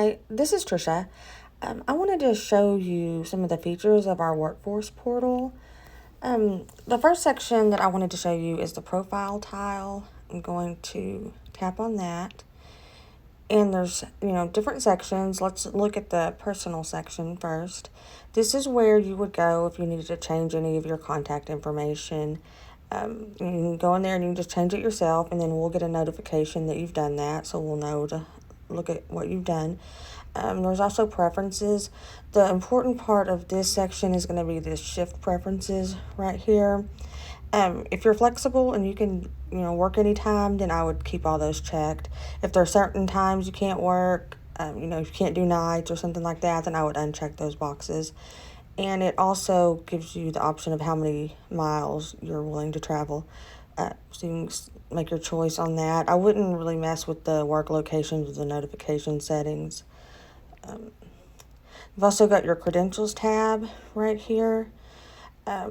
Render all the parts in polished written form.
Hi, this is Trisha. I wanted to show you some of the features of our workforce portal. The first section that I wanted to show you is the profile tile. I'm going to tap on that. And there's, different sections. Let's look at the personal section first. This is where you would go if you needed to change any of your contact information. You can go in there and you can just change it yourself, and then we'll get a notification that you've done that, so we'll know to look at what you've done. There's also preferences. The important part of this section is going to be the shift preferences right here. If you're flexible and you can, work anytime, then I would keep all those checked. If there are certain times you can't work, if you can't do nights or something like that, then I would uncheck those boxes. And it also gives you the option of how many miles you're willing to travel. So you can make your choice on that. I wouldn't really mess with the work locations or the notification settings. You've also got your credentials tab right here.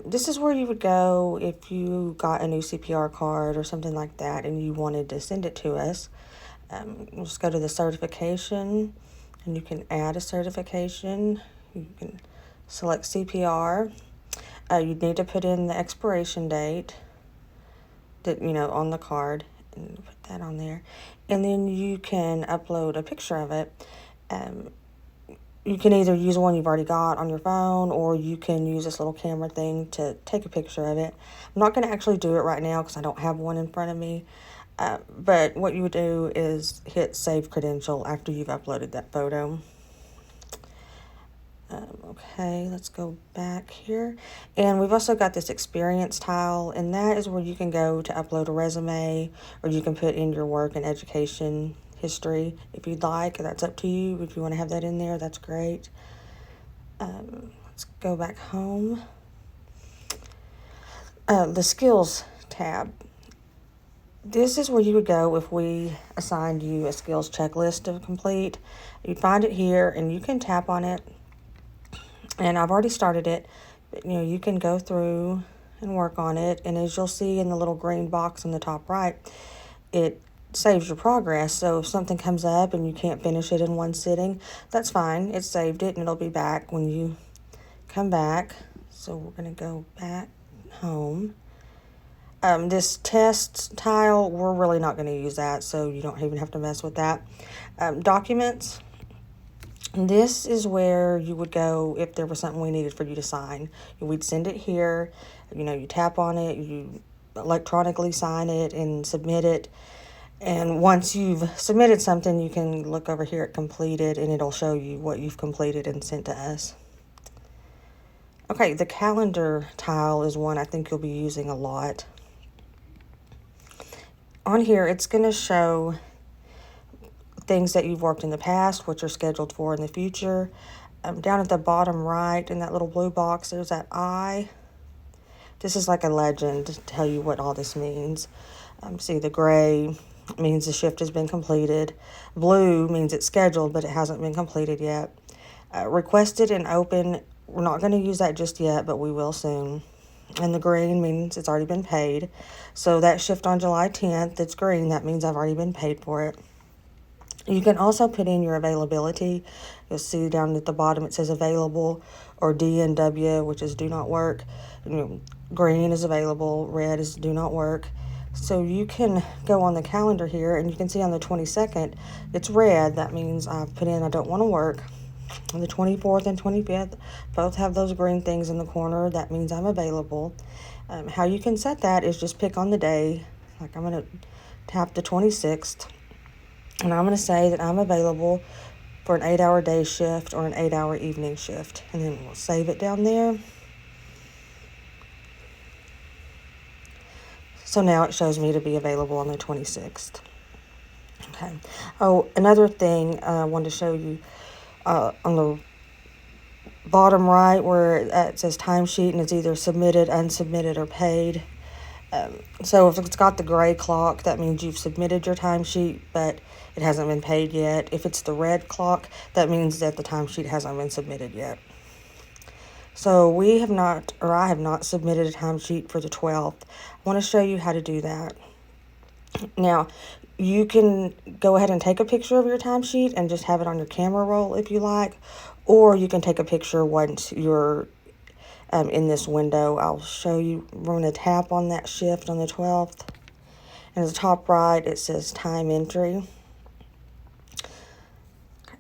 This is where you would go if you got a new CPR card or something like that and you wanted to send it to us. You just go to the certification and you can add a certification. You can select CPR. You'd need to put in the expiration date that, on the card, and put that on there. And then you can upload a picture of it. You can either use one you've already got on your phone, or you can use this little camera thing to take a picture of it. I'm not going to actually do it right now because I don't have one in front of me. But what you would do is hit Save Credential after you've uploaded that photo. Okay, let's go back here. And we've also got this experience tile, and that is where you can go to upload a resume, or you can put in your work and education history if you'd like. That's up to you. If you want to have that in there, that's great. Let's go back home. The skills tab. This is where you would go if we assigned you a skills checklist to complete. You'd find it here, and you can tap on it. And I've already started it, but you can go through and work on it. And as you'll see in the little green box in the top right, it saves your progress. So if something comes up and you can't finish it in one sitting, that's fine. It saved it and it'll be back when you come back. So we're going to go back home. This test tile, we're really not going to use that, so you don't even have to mess with that. Documents. This is where you would go if there was something we needed for you to sign. We'd send it here. You tap on it, you electronically sign it and submit it. And once you've submitted something, you can look over here at completed, and it'll show you what you've completed and sent to us. Okay, the calendar tile is one I think you'll be using a lot. On here, it's going to show things that you've worked in the past, what you're scheduled for in the future. Down at the bottom right in that little blue box, there's that I. This is like a legend to tell you what all this means. See, the gray means the shift has been completed. Blue means it's scheduled, but it hasn't been completed yet. Requested and open, we're not going to use that just yet, but we will soon. And the green means it's already been paid. So that shift on July 10th, it's green. That means I've already been paid for it. You can also put in your availability. You'll see down at the bottom it says available, or D and W, which is do not work. Green is available, red is do not work. So you can go on the calendar here, and you can see on the 22nd, it's red. That means I've put in I don't want to work. On the 24th and 25th, both have those green things in the corner. That means I'm available. How you can set that is just pick on the day. Like I'm going to tap the 26th. And I'm going to say that I'm available for an 8-hour day shift or an 8-hour evening shift. And then we'll save it down there. So now it shows me to be available on the 26th. Okay. Oh, another thing I wanted to show you on the bottom right where it says timesheet, and it's either submitted, unsubmitted, or paid. So if it's got the gray clock, that means you've submitted your timesheet, but it hasn't been paid yet. If it's the red clock, that means that the timesheet hasn't been submitted yet. So I have not submitted a timesheet for the 12th. I want to show you how to do that. Now, you can go ahead and take a picture of your timesheet and just have it on your camera roll if you like, or you can take a picture once you're in this window. I'll show you. We're going to tap on that shift on the 12th, and at the top right it says time entry.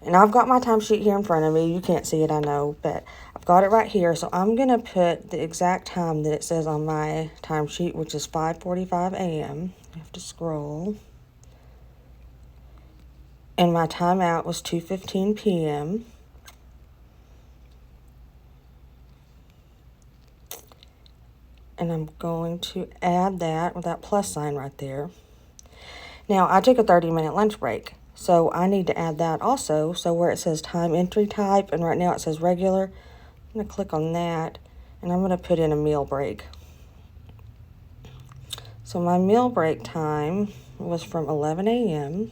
And I've got my timesheet here in front of me. You can't see it, I know, but I've got it right here. So I'm going to put the exact time that it says on my timesheet, which is 5:45 a.m. You have to scroll. And my timeout was 2:15 p.m. And I'm going to add that with that plus sign right there. Now, I took a 30-minute lunch break, so I need to add that also. So where it says time entry type, and right now it says regular, I'm going to click on that, and I'm going to put in a meal break. So my meal break time was from 11 a.m.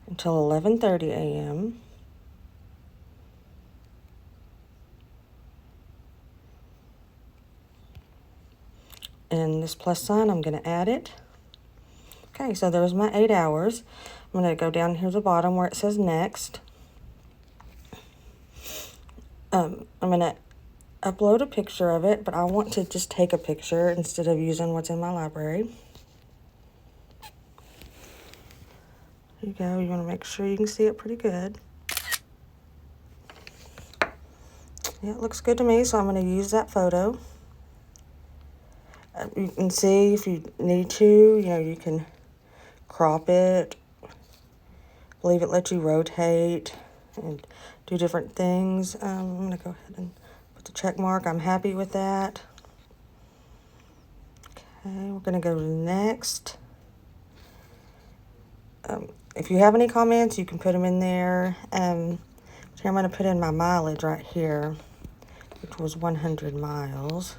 until 11:30 a.m. And this plus sign, I'm going to add it. Okay, so there's my 8 hours. I'm going to go down here to the bottom where it says next. I'm going to upload a picture of it, but I want to just take a picture instead of using what's in my library. There you go. You want to make sure you can see it pretty good. Yeah, it looks good to me, so I'm going to use that photo. You can see if you need to, you can crop it, believe it lets you rotate and do different things. I'm going to go ahead and put the check mark. I'm happy with that. Okay, we're going to go to next. If you have any comments, you can put them in there. I'm going to put in my mileage right here, which was 100 miles.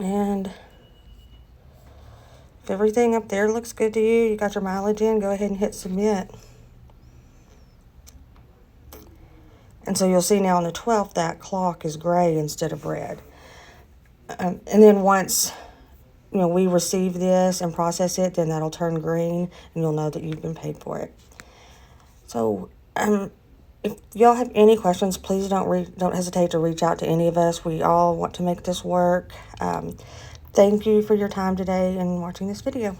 And if everything up there looks good to you, you got your mileage in, go ahead and hit submit. And so you'll see now on the 12th, that clock is gray instead of red. And then once, we receive this and process it, then that'll turn green, and you'll know that you've been paid for it. So, if y'all have any questions, please don't hesitate to reach out to any of us. We all want to make this work. Thank you for your time today and watching this video.